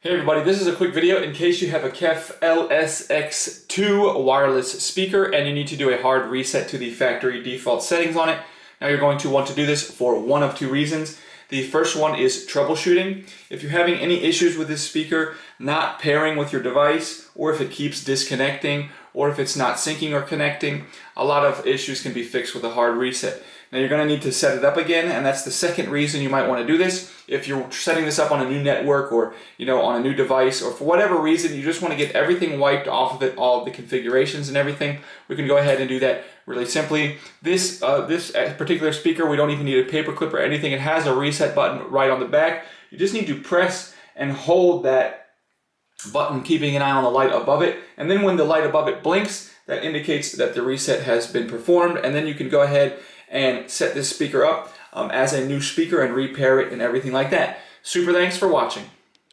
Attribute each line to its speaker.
Speaker 1: Hey everybody, this is a quick video in case you have a KEF LSX2 wireless speaker and you need to do a hard reset to the factory default settings on it. Now you're going to want to do this for one of two reasons. The first one is troubleshooting. If you're having any issues with this speaker not pairing with your device, or if it keeps disconnecting, or if it's not syncing or connecting, a lot of issues can be fixed with a hard reset. Now you're going to need to set it up again, and that's the second reason you might want to do this. If you're setting this up on a new network or on a new device, or for whatever reason you just want to get everything wiped off of it, all of the configurations and everything, we can go ahead and do that really simply. This particular speaker, we don't even need a paper clip or anything. It has a reset button right on the back. You just need to press and hold that button, keeping an eye on the light above it, and then when the light above it blinks, that indicates that the reset has been performed, and then you can go ahead and set this speaker up as a new speaker and repair it and everything like that. Super thanks for watching.